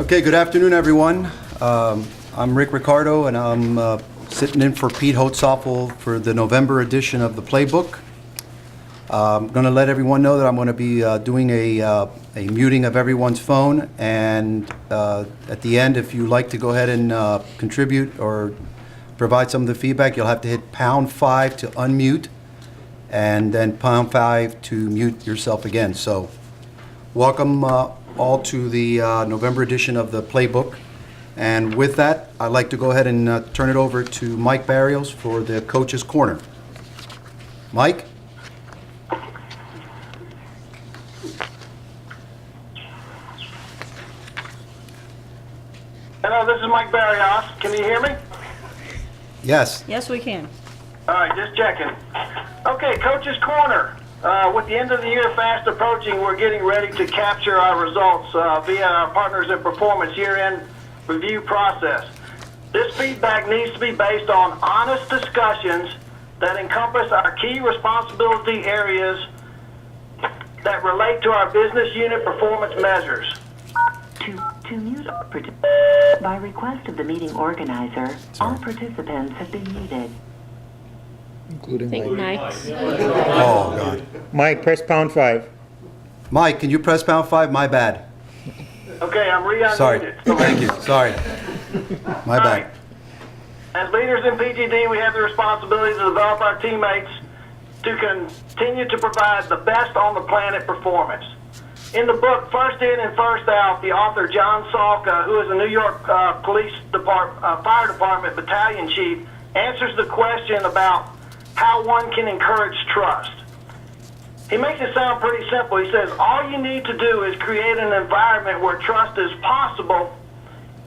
Okay, good afternoon, everyone. I'm Rick Ricardo, and I'm sitting in for Pete Holtzoffel for the November edition of the Playbook. I'm going to let everyone know that I'm going to be doing a muting of everyone's phone, and at the end, if you like to go ahead and contribute or provide some of the feedback, you'll have to hit #5 to unmute, and then #5 to mute yourself again. So, welcome all to the November edition of the Playbook. And with that, I'd like to go ahead and turn it over to Mike Barrios for the Coach's Corner. Mike? Hello, this is Mike Barrios. Can you hear me? Yes. Yes, we can. All right, just checking. Okay, Coach's Corner. With the end of the year fast approaching, we're getting ready to capture our results via our Partners in Performance year-end review process. This feedback needs to be based on honest discussions that encompass our key responsibility areas that relate to our business unit performance measures. To mute by request of the meeting organizer, all participants have been muted. Including Mike. Oh, God. Mike, press #5. Mike, can you press #5? My bad. Okay, I'm re-unmuted. Sorry. Thank you. Sorry. My All bad. right. As leaders in PGD, we have the responsibility to develop our teammates to continue to provide the best on the planet performance. In the book, First In and First Out, the author John Salka, who is a New York Police Fire Department battalion chief, answers the question about how one can encourage trust. He makes it sound pretty simple. He says, all you need to do is create an environment where trust is possible,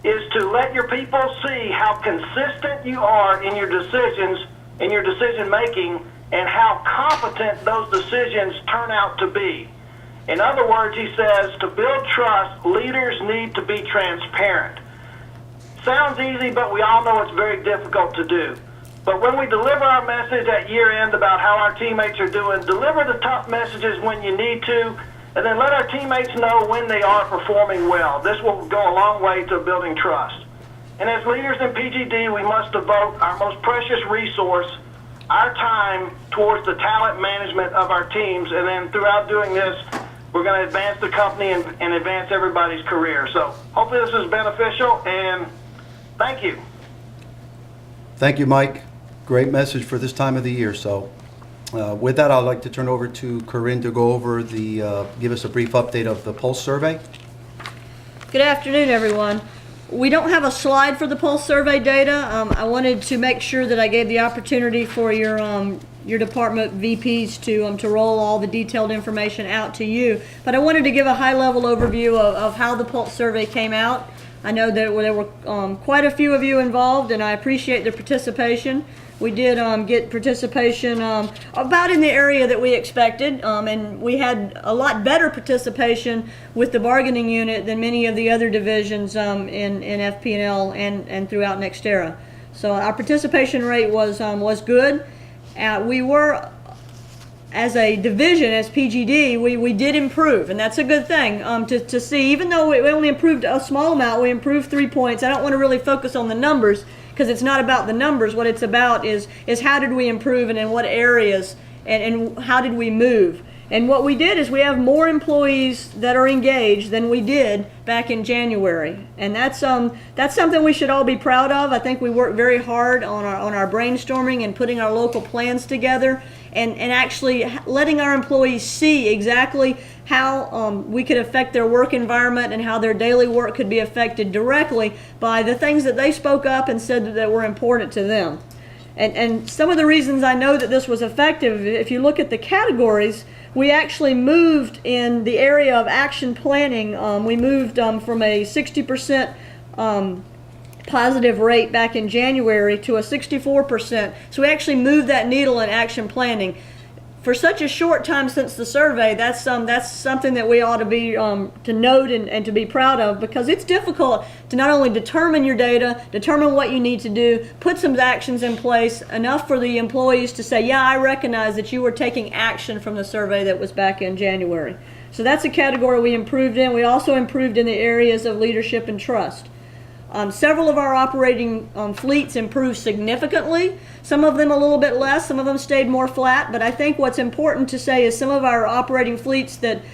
is to let your people see how consistent you are in your decisions, in your decision making, and how competent those decisions turn out to be. In other words, he says, to build trust, leaders need to be transparent. Sounds easy, but we all know it's very difficult to do. But when we deliver our message at year end about how our teammates are doing, deliver the tough messages when you need to, and then let our teammates know when they are performing well. This will go a long way to building trust. And as leaders in PGD, we must devote our most precious resource, our time, towards the talent management of our teams. And then throughout doing this, we're going to advance the company and advance everybody's career. So hopefully this is beneficial, and thank you. Thank you, Mike. Great message for this time of the year. So with that, I'd like to turn over to Corinne to go over give us a brief update of the Pulse survey. Good afternoon, everyone. We don't have a slide for the Pulse survey data. I wanted to make sure that I gave the opportunity for your department VPs to roll all the detailed information out to you. But I wanted to give a high-level overview of how the Pulse survey came out. I know that there were quite a few of you involved, and I appreciate the participation. We did get participation about in the area that we expected, and we had a lot better participation with the bargaining unit than many of the other divisions in FP&L and throughout Nextera. So our participation rate was good. We were, as a division, as PGD, we did improve, and that's a good thing to see. Even though we only improved a small amount, we improved 3 points. I don't want to really focus on the numbers, because it's not about the numbers. What it's about is how did we improve, and in what areas, and how did we move. And what we did is we have more employees that are engaged than we did back in January, and that's something we should all be proud of. I think we worked very hard on our brainstorming and putting our local plans together, and actually letting our employees see exactly how we could affect their work environment and how their daily work could be affected directly by the things that they spoke up and said that were important to them. And some of the reasons I know that this was effective, if you look at the categories, we actually moved in the area of action planning. We moved from a 60% positive rate back in January to a 64%. So we actually moved that needle in action planning. For such a short time since the survey, that's something that we ought to be to note and to be proud of, because it's difficult to not only determine your data, determine what you need to do, put some actions in place, enough for the employees to say, yeah, I recognize that you were taking action from the survey that was back in January. So that's a category we improved in. We also improved in the areas of leadership and trust. Several of our operating fleets improved significantly. Some of them a little bit less, some of them stayed more flat, but I think what's important to say is some of our operating fleets that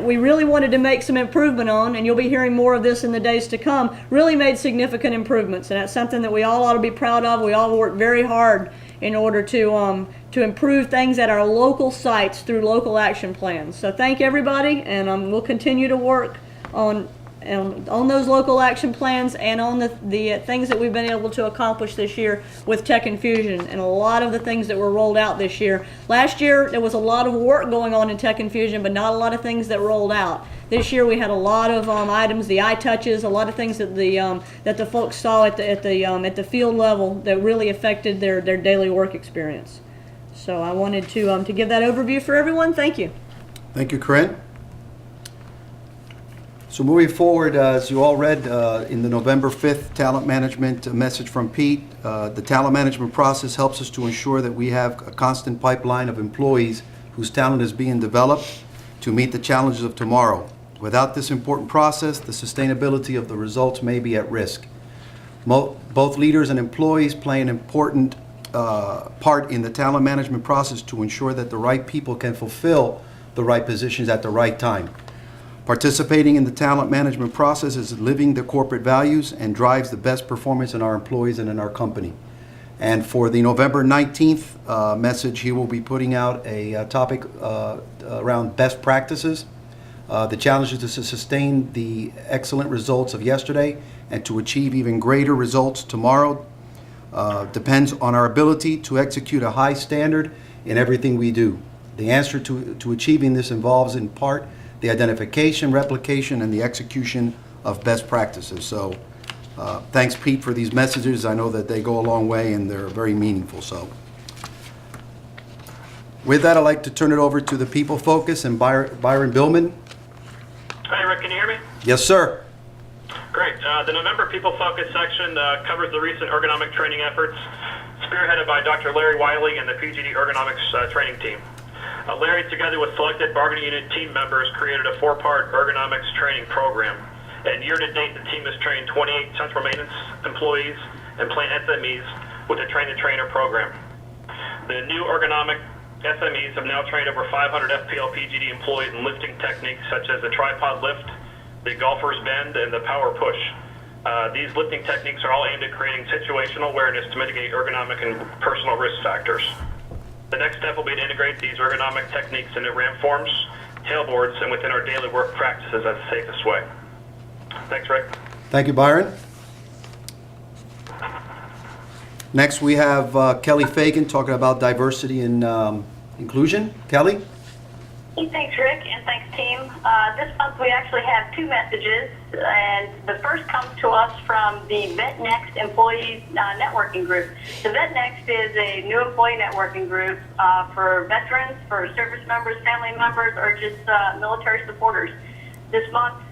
we really wanted to make some improvement on, and you'll be hearing more of this in the days to come, really made significant improvements, and that's something that we all ought to be proud of. We all worked very hard in order to improve things at our local sites through local action plans. So thank everybody, and we'll continue to work on those local action plans and on the things that we've been able to accomplish this year with Tech Infusion and a lot of the things that were rolled out this year. Last year there was a lot of work going on in Tech Infusion, but not a lot of things that rolled out. This year we had a lot of items, the iTouches, a lot of things that the folks saw at the field level that really affected their daily work experience. So I wanted to give that overview for everyone. Thank you. Thank you, Corinne. So moving forward, as you all read in the November 5th talent management message from Pete, the talent management process helps us to ensure that we have a constant pipeline of employees whose talent is being developed to meet the challenges of tomorrow. Without this important process, the sustainability of the results may be at risk. Both leaders and employees play an important part in the talent management process to ensure that the right people can fulfill the right positions at the right time. Participating in the talent management process is living the corporate values and drives the best performance in our employees and in our company. And for the November 19th message, he will be putting out a topic around best practices. The challenge is to sustain the excellent results of yesterday and to achieve even greater results tomorrow. Depends on our ability to execute a high standard in everything we do. The answer to achieving this involves in part the identification, replication, and the execution of best practices. So thanks, Pete, for these messages. I know that they go a long way and they're very meaningful. So with that, I'd like to turn it over to the People Focus and Byron Billman. Hi, Rick, can you hear me? Yes, sir. Great. The November People Focus section covers the recent ergonomic training efforts spearheaded by Dr. Larry Wiley and the PGD Ergonomics training team. Larry, together with selected bargaining unit team members, created a 4-part ergonomics training program. And year-to-date, the team has trained 28 central maintenance employees and plant SMEs with the Train the Trainer program. The new ergonomic SMEs have now trained over 500 FPL PGD employees in lifting techniques such as the tripod lift, the golfer's bend, and the power push. These lifting techniques are all aimed at creating situational awareness to mitigate ergonomic and personal risk factors. The next step will be to integrate these ergonomic techniques into ramp forms, tailboards, and within our daily work practices as the safest way. Thanks, Rick. Thank you, Byron. Next, we have Kelly Fagan talking about diversity and inclusion. Kelly? Thanks, Rick, and thanks, team. This month we actually have 2 messages, and the first comes to us from the VetNext Employees Networking Group. The VetNext is a new employee networking group for veterans, for service members, family members, or just military supporters. This month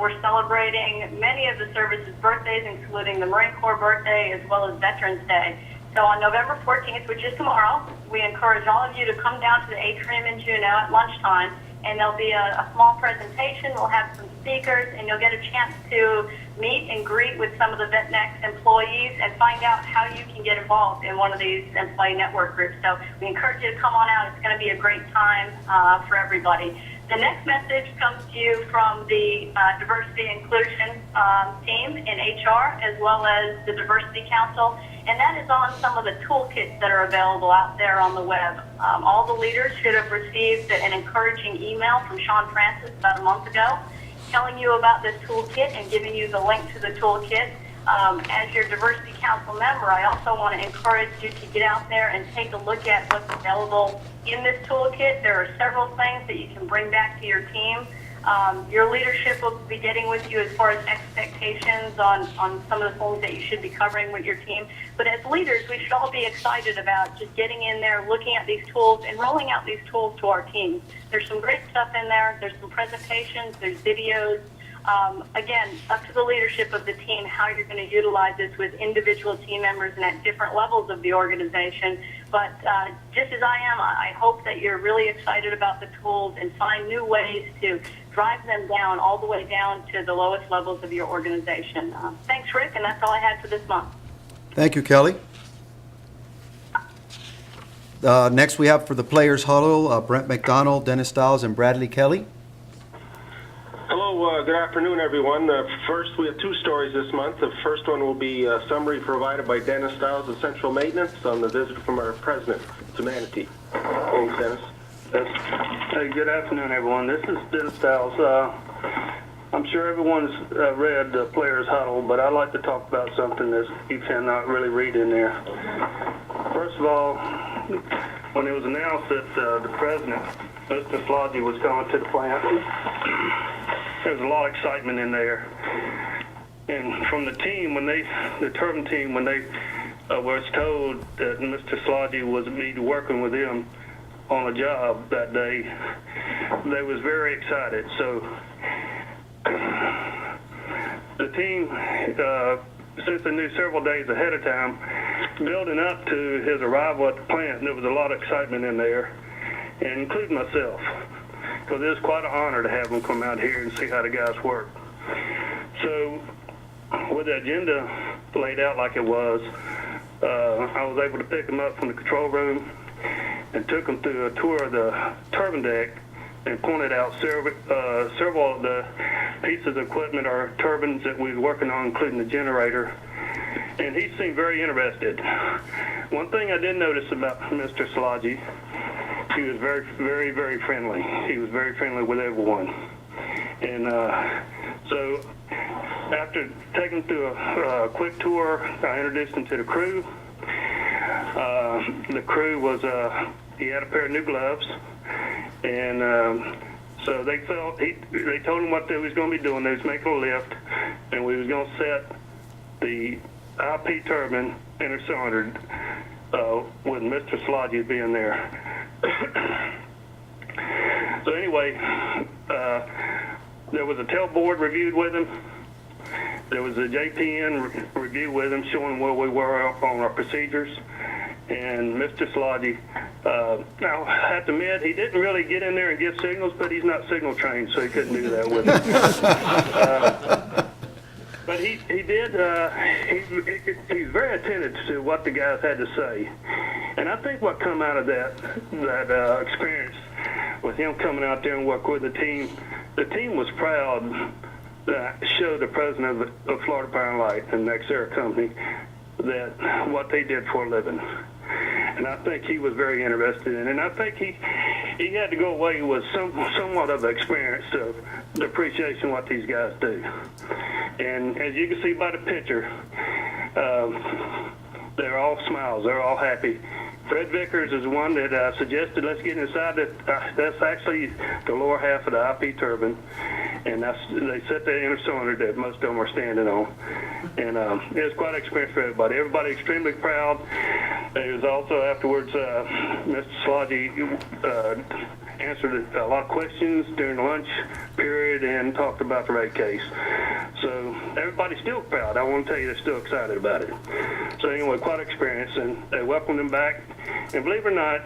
we're celebrating many of the service's birthdays, including the Marine Corps birthday as well as Veterans Day. So on November 14th, which is tomorrow, we encourage all of you to come down to the atrium in Juneau at lunchtime, and there'll be a small presentation. We'll have some speakers, and you'll get a chance to meet and greet with some of the VetNext employees and find out how you can get involved in one of these employee network groups. So we encourage you to come on out. It's going to be a great time for everybody. The next message comes to you from the Diversity and Inclusion team in HR, as well as the Diversity Council, and that is on some of the toolkits that are available out there on the web. All the leaders should have received an encouraging email from Sean Francis about a month ago telling you about this toolkit and giving you the link to the toolkit. As your Diversity Council member, I also want to encourage you to get out there and take a look at what's available in this toolkit. There are several things that you can bring back to your team. Your leadership will be getting with you as far as expectations on some of the things that you should be covering with your team. But as leaders, we should all be excited about just getting in there, looking at these tools, and rolling out these tools to our teams. There's some great stuff in there. There's some presentations. There's videos. Again, up to the leadership of the team how you're going to utilize this with individual team members and at different levels of the organization. But just as I am, I hope that you're really excited about the tools and find new ways to drive them down, all the way down to the lowest levels of your organization. Thanks, Rick, and that's all I had for this month. Thank you, Kelly. Next, we have for the Players Huddle, Brent McDonald, Dennis Stiles, and Bradley Kelly. Hello, good afternoon, everyone. First, we have two stories this month. The first one will be a summary provided by Dennis Stiles of Central Maintenance on the visit from our president to Manatee. Thanks, Dennis. Hey, good afternoon, everyone. This is Dennis Stiles. I'm sure everyone's read the Players Huddle, but I'd like to talk about something that you cannot really read in there. First of all, when it was announced that the president, Mr. Slodgy, was coming to the plant, there was a lot of excitement in there. And from the team, the turbine team, when they was told that Mr. Slodgy was be working with them on a job that day, they was very excited. So the team, since they knew several days ahead of time, building up to his arrival at the plant, there was a lot of excitement in there, and including myself, because it was quite an honor to have him come out here and see how the guys work. So with the agenda laid out like it was, I was able to pick him up from the control room and took him through a tour of the turbine deck and pointed out several of the pieces of equipment or turbines that we were working on, including the generator. And he seemed very interested. One thing I did notice about Mr. Slodgy, he was very, very, very friendly. He was very friendly with everyone. And so after taking through a quick tour, I introduced him to the crew. The crew was, he had a pair of new gloves. And so they told him what they was going to be doing. They was making a lift, and we was going to set the IP turbine intercylinder with Mr. Slodgy being there. So anyway, there was a tailboard reviewed with him. There was a JPN review with him showing where we were on our procedures. And Mr. Slodgy, now I have to admit, he didn't really get in there and give signals, but he's not signal trained, so he couldn't do that with us. But he did, he's very attentive to what the guys had to say. And I think what come out of that experience with him coming out there and work with the team was proud to show the president of Florida Power and Light and Nexera Company that what they did for a living. And I think he was very interested in it. And I think he had to go away with somewhat of the experience of the appreciation of what these guys do. And as you can see by the picture, they're all smiles. They're all happy. Fred Vickers is the one that suggested let's get inside that's actually the lower half of the IP turbine, and they set the inner cylinder that most of them are standing on. And it was quite an experience for everybody. Everybody extremely proud. It was also afterwards, Mr. Slodgy answered a lot of questions during the lunch period and talked about the rate case. So everybody's still proud. I want to tell you they're still excited about it. So anyway, quite an experience, and they welcomed him back. And believe it or not,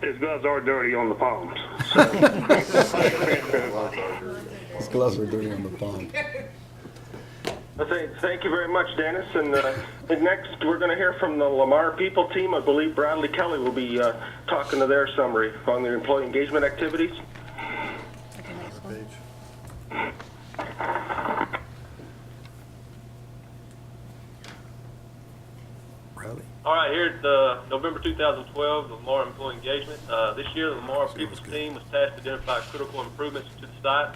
his gloves are dirty on the palms. So quite an experience for everybody. His gloves are dirty on the palm. Thank you very much, Dennis. And next, we're going to hear from the Lamar People team. I believe Bradley Kelly will be talking to their summary on their employee engagement activities. Okay, next one. Bradley. All right, here at the November 2012 Lamar Employee Engagement. This year, the Lamar People's team was tasked to identify critical improvements to the site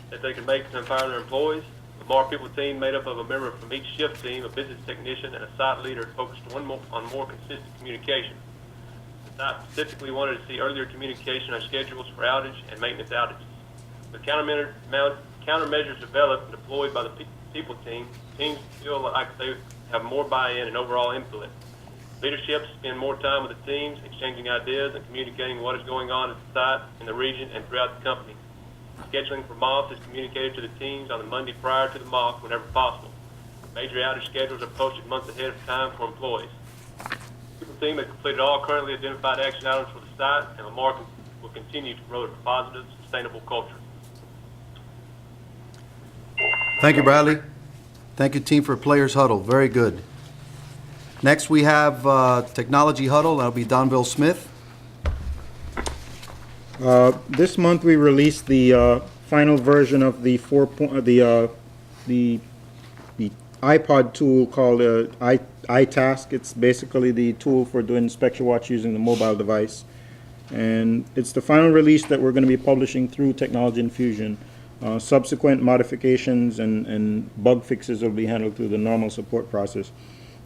that they could make to empower their employees. The Lamar People team, made up of a member from each shift team, a business technician, and a site leader, focused on more consistent communication. The site specifically wanted to see earlier communication on schedules for outage and maintenance outages. With countermeasures developed and deployed by the People team, teams feel like they have more buy-in and overall input. Leadership spend more time with the teams, exchanging ideas and communicating what is going on at the site, in the region, and throughout the company. Scheduling for MOF is communicated to the teams on the Monday prior to the MOF whenever possible. Major outage schedules are posted months ahead of time for employees. People team has completed all currently identified action items for the site, and Lamar will continue to promote a positive, sustainable culture. Thank you, Bradley. Thank you, team, for Players Huddle. Very good. Next, we have Technology Huddle. That'll be Donville Smith. This month we released the final version of the iPod tool called iTask. It's basically the tool for doing inspection watch using the mobile device. And it's the final release that we're going to be publishing through Technology Infusion. Subsequent modifications and bug fixes will be handled through the normal support process.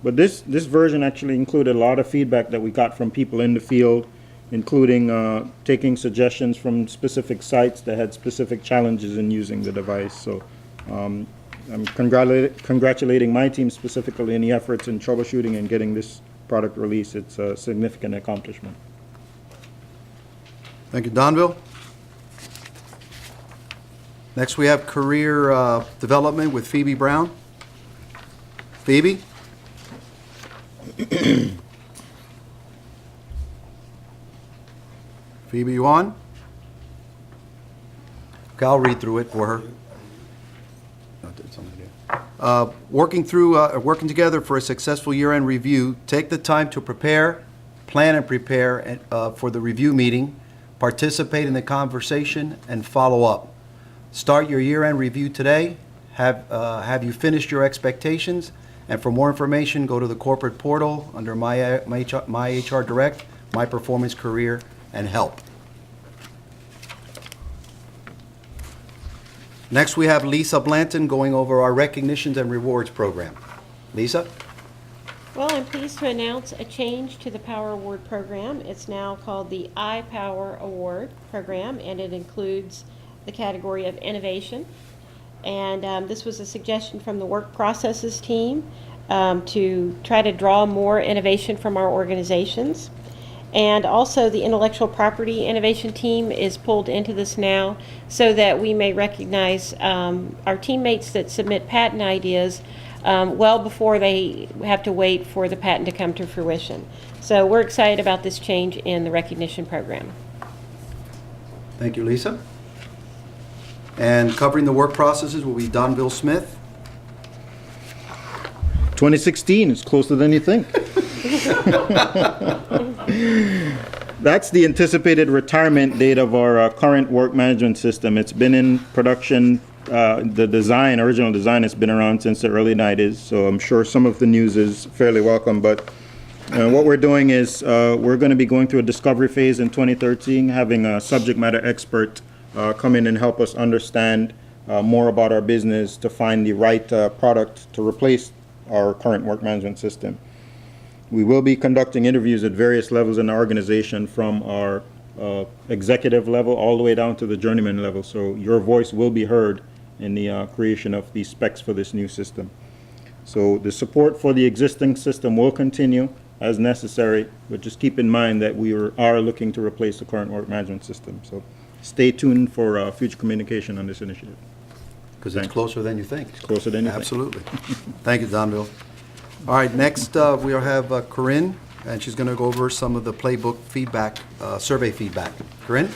But this version actually included a lot of feedback that we got from people in the field, including taking suggestions from specific sites that had specific challenges in using the device. So I'm congratulating my team specifically in the efforts in troubleshooting and getting this product released. It's a significant accomplishment. Thank you, Donville. Next, we have Career Development with Phoebe Brown. Phoebe? Phoebe, you on? Okay, I'll read through it for her. Working together for a successful year-end review, take the time to prepare, plan and prepare for the review meeting, participate in the conversation, and follow up. Start your year-end review today. Have you finished your expectations? And for more information, go to the corporate portal under My HR Direct, My Performance Career, and Help. Next, we have Lisa Blanton going over our Recognitions and Rewards program. Lisa? Well, I'm pleased to announce a change to the Power Award program. It's now called the iPower Award program, and it includes the category of innovation. And this was a suggestion from the work processes team to try to draw more innovation from our organizations. And also the intellectual property innovation team is pulled into this now so that we may recognize our teammates that submit patent ideas well before they have to wait for the patent to come to fruition. So we're excited about this change in the recognition program. Thank you, Lisa. And covering the work processes will be Donville Smith. 2016 is closer than you think. That's the anticipated retirement date of our current work management system. It's been in production. The original design has been around since the early 90s, so I'm sure some of the news is fairly welcome. But what we're doing is we're going to be going through a discovery phase in 2013, having a subject matter expert come in and help us understand more about our business to find the right product to replace our current work management system. We will be conducting interviews at various levels in the organization, from our executive level all the way down to the journeyman level. So your voice will be heard in the creation of the specs for this new system. So the support for the existing system will continue as necessary, but just keep in mind that we are looking to replace the current work management system. So stay tuned for future communication on this initiative. Because it's closer than you think. It's closer than you Absolutely. Thank you, Donville. All right, next we have Corinne, and she's going to go over some of the playbook feedback, survey feedback. Corinne?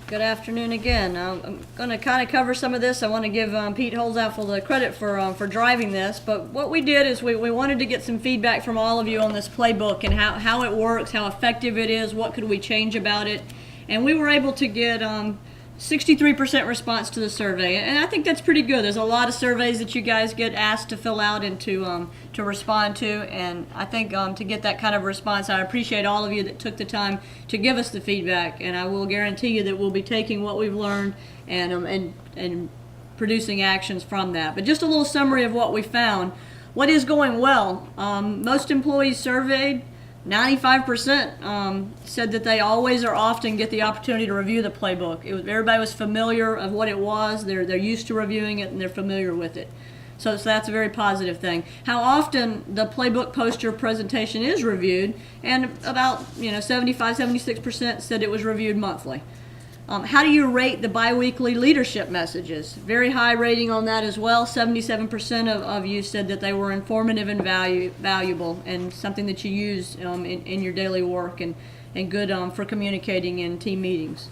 Good afternoon again. I'm going to kind of cover some of this. I want to give Pete Holzapfel the credit for driving this, but what we did is we wanted to get some feedback from all of you on this playbook and how it works, how effective it is, what could we change about it, and we were able to get 63% response to the survey, and I think that's pretty good. There's a lot of surveys that you guys get asked to fill out and to respond to, and I think to get that kind of response, I appreciate all of you that took the time to give us the feedback, and I will guarantee you that we'll be taking what we've learned and producing actions from that. But just a little summary of what we found. What is going well? Most employees surveyed, 95% said that they always or often get the opportunity to review the playbook. Everybody was familiar of what it was. They're used to reviewing it and they're familiar with it. So that's a very positive thing. How often the playbook poster presentation is reviewed, and about 75-76% said it was reviewed monthly. How do you rate the biweekly leadership messages? Very high rating on that as well. 77% of you said that they were informative and valuable and something that you use in your daily work and good for communicating in team meetings.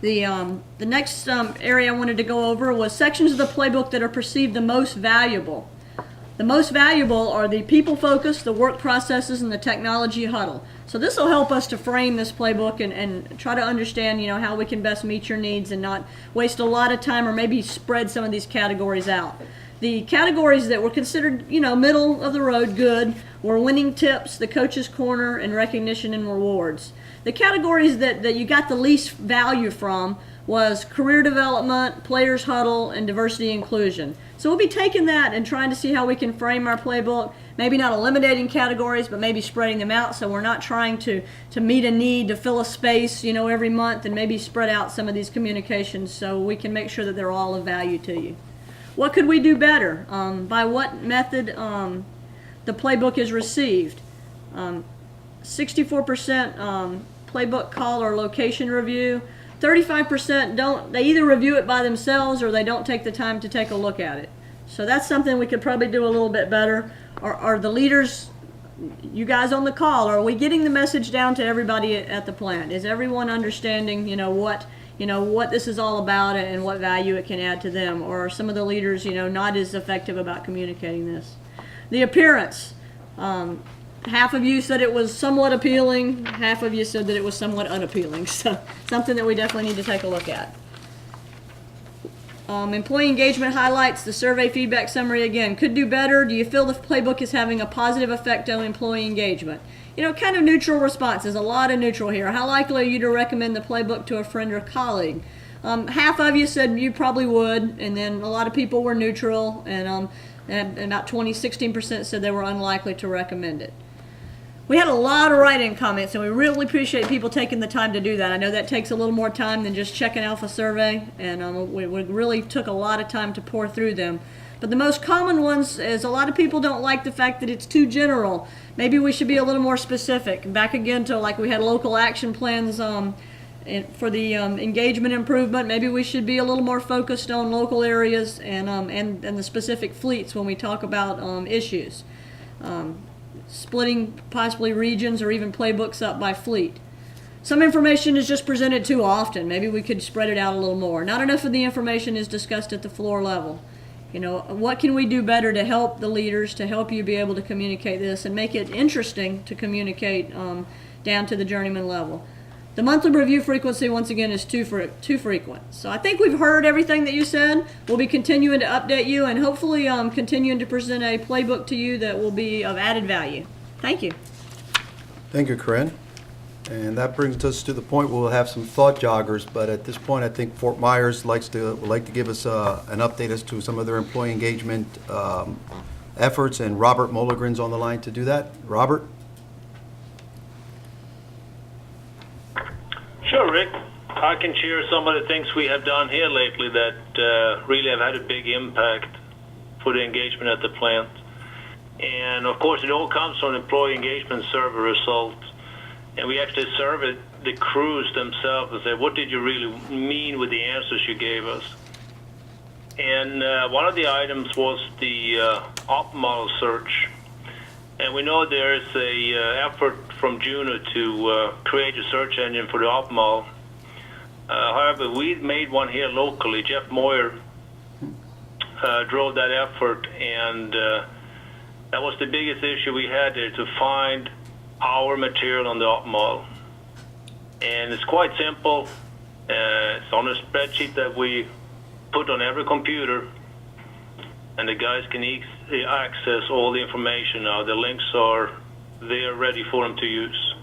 The next area I wanted to go over was sections of the playbook that are perceived the most valuable. The most valuable are the people focus, the work processes, and the technology huddle. So this will help us to frame this playbook and try to understand, how we can best meet your needs and not waste a lot of time or maybe spread some of these categories out. The categories that were considered, middle of the road good were winning tips, the coach's corner, and recognition and rewards. The categories that you got the least value from was career development, players huddle, and diversity inclusion. So we'll be taking that and trying to see how we can frame our playbook, maybe not eliminating categories, but maybe spreading them out so we're not trying to meet a need to fill a space, every month and maybe spread out some of these communications so we can make sure that they're all of value to you. What could we do better? By what method the playbook is received? 64% playbook call or location review. 35% don't, they either review it by themselves or they don't take the time to take a look at it. So that's something we could probably do a little bit better. Are the leaders, you guys on the call, are we getting the message down to everybody at the plant? Is everyone understanding, what this is all about and what value it can add to them? Or are some of the leaders, not as effective about communicating this? The appearance. Half of you said it was somewhat appealing, half of you said that it was somewhat unappealing. So something that we definitely need to take a look at. Employee engagement highlights, the survey feedback summary again. Could do better. Do you feel the playbook is having a positive effect on employee engagement? Kind of neutral responses, a lot of neutral here. How likely are you to recommend the playbook to a friend or colleague? Half of you said you probably would, and then a lot of people were neutral, and about 16% said they were unlikely to recommend it. We had a lot of write-in comments, and we really appreciate people taking the time to do that. I know that takes a little more time than just checking off a survey, and we really took a lot of time to pour through them. But the most common ones is a lot of people don't like the fact that it's too general. Maybe we should be a little more specific. Back again to like we had local action plans for the engagement improvement. Maybe we should be a little more focused on local areas and the specific fleets when we talk about issues. Splitting possibly regions or even playbooks up by fleet. Some information is just presented too often. Maybe we could spread it out a little more. Not enough of the information is discussed at the floor level. What can we do better to help the leaders, to help you be able to communicate this and make it interesting to communicate down to the journeyman level? The monthly review frequency, once again, is too frequent. So I think we've heard everything that you said. We'll be continuing to update you and hopefully continuing to present a playbook to you that will be of added value. Thank you. Thank you, Corinne. And that brings us to the point where we'll have some thought joggers, but at this point I think Fort Myers would like to give us an update as to some of their employee engagement efforts, and Robert Molligren's on the line to do that. Robert? Sure, Rick. I can share some of the things we have done here lately that really have had a big impact for the engagement at the plant. And of course, it all comes from employee engagement survey results. And we actually surveyed the crews themselves and said, what did you really mean with the answers you gave us? And one of the items was the op model search. And we know there is a effort from Juno to create a search engine for the op model. However, we made one here locally. Jeff Moyer drove that effort, and that was the biggest issue we had there, to find our material on the op model. And it's quite simple. It's on a spreadsheet that we put on every computer, and the guys can access all the information now. The links are there ready for them to use.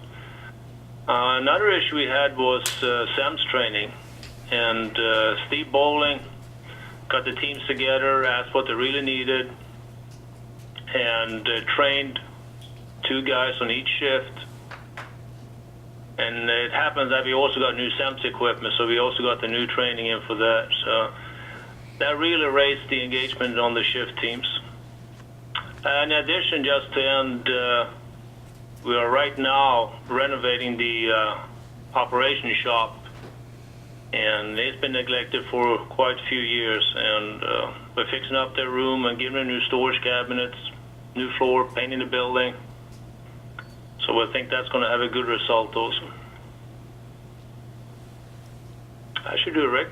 Another issue we had was SEMS training, and Steve Bowling got the teams together, asked what they really needed, and trained 2 guys on each shift. And it happens that we also got new SEMS equipment, so we also got the new training in for that. So that really raised the engagement on the shift teams. In addition, just to end, we are right now renovating the operation shop and it's been neglected for quite a few years. And we're fixing up their room and giving them new storage cabinets, new floor, painting the building. So I think that's going to have a good result also. I should do it, Rick.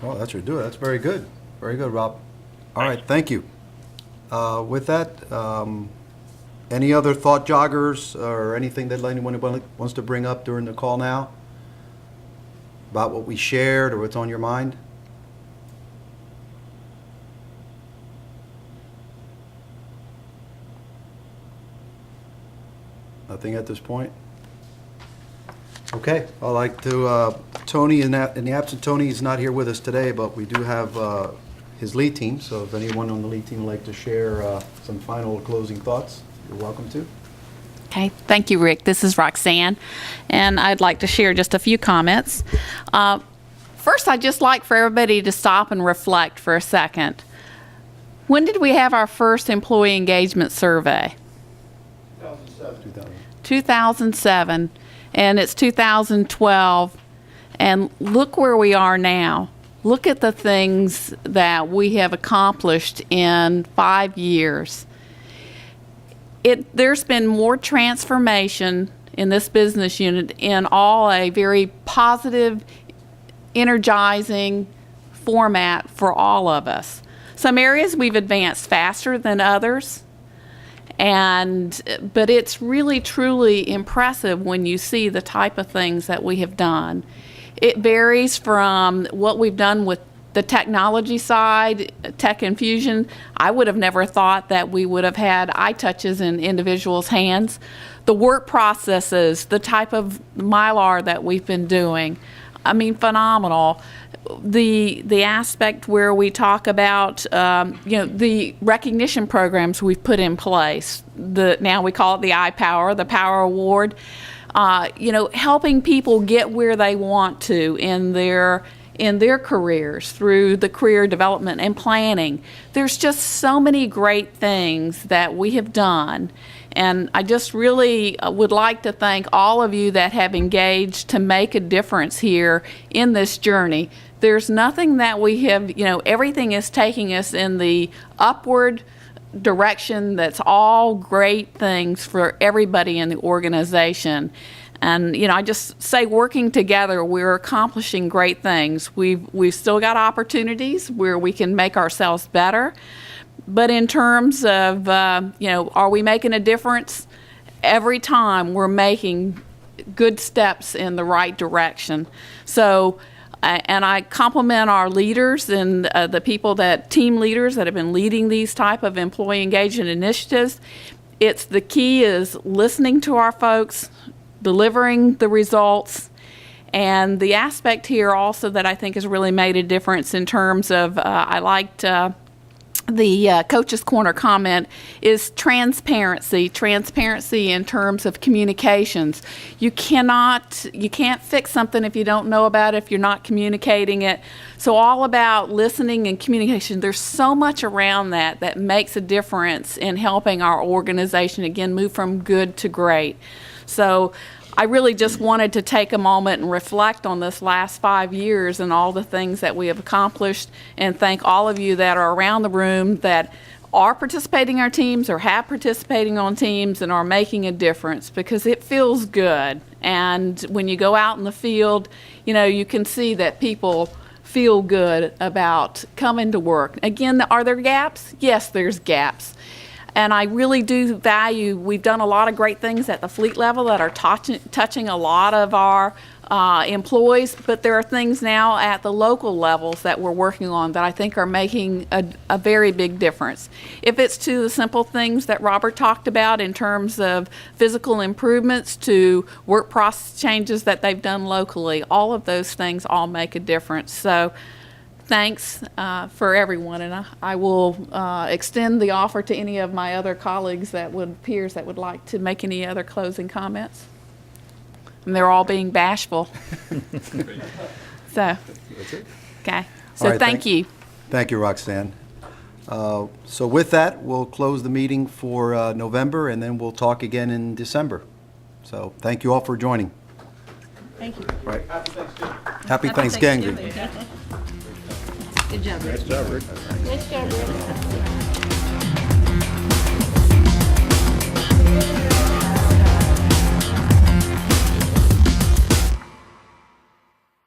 Oh, that should do it. That's very good. Very good, Rob. All right, thank you. With that, any other thought joggers or anything that anyone wants to bring up during the call now about what we shared or what's on your mind? Nothing at this point? Okay, I'd like to, Tony, in the absent, Tony is not here with us today, but we do have his lead team, so if anyone on the lead team would like to share some final closing thoughts, you're welcome to. Okay, thank you, Rick. This is Roxanne, and I'd like to share just a few comments. First, I'd just like for everybody to stop and reflect for a second. When did we have our first employee engagement survey? 2007, and it's 2012, and look where we are now. Look at the things that we have accomplished in 5 years. There's been more transformation in this business unit in all a very positive, energizing format for all of us. Some areas we've advanced faster than others, but it's really truly impressive when you see the type of things that we have done. It varies from what we've done with the technology side, tech infusion. I would have never thought that we would have had iTouches in individuals' hands. The work processes, the type of Mylar that we've been doing, I mean, phenomenal. The aspect where we talk about, the recognition programs we've put in place. Now we call it the iPower, the Power Award. Helping people get where they want to in their careers through the career development and planning. There's just so many great things that we have done. And I just really would like to thank all of you that have engaged to make a difference here in this journey. There's nothing that we have, everything is taking us in the upward direction. That's all great things for everybody in the organization. And, I just say working together, we're accomplishing great things. We've still got opportunities where we can make ourselves better. But in terms of, are we making a difference? Every time we're making good steps in the right direction. So, and I compliment our leaders and the people team leaders that have been leading these type of employee engagement initiatives. The key is listening to our folks, delivering the results, and the aspect here also that I think has really made a difference in terms of, I liked the Coach's Corner comment is transparency in terms of communications. You can't fix something if you don't know about it, if you're not communicating it. So all about listening and communication. There's so much around that makes a difference in helping our organization, again, move from good to great. So I really just wanted to take a moment and reflect on this last 5 years and all the things that we have accomplished, and thank all of you that are around the room that are participating in our teams or have participating on teams and are making a difference, because it feels good. And when you go out in the field, you can see that people feel good about coming to work. Again, are there gaps? Yes, there's gaps. And I really do value, we've done a lot of great things at the fleet level that are touching a lot of our employees, but there are things now at the local levels that we're working on that I think are making a very big difference. If it's to the simple things that Robert talked about in terms of physical improvements to work process changes that they've done locally, all of those things all make a difference. So thanks for everyone, and I will extend the offer to any of my other colleagues peers that would like to make any other closing comments. And they're all being bashful. So, that's it. Okay. So right, thank you. Thank you, Roxanne. So with that, we'll close the meeting for November, and then we'll talk again in December. So thank you all for joining. Thank you. Right. Happy Thanksgiving. Happy Thanksgiving. Good job, Rick. Nice job, Rick. Nice job, Rick.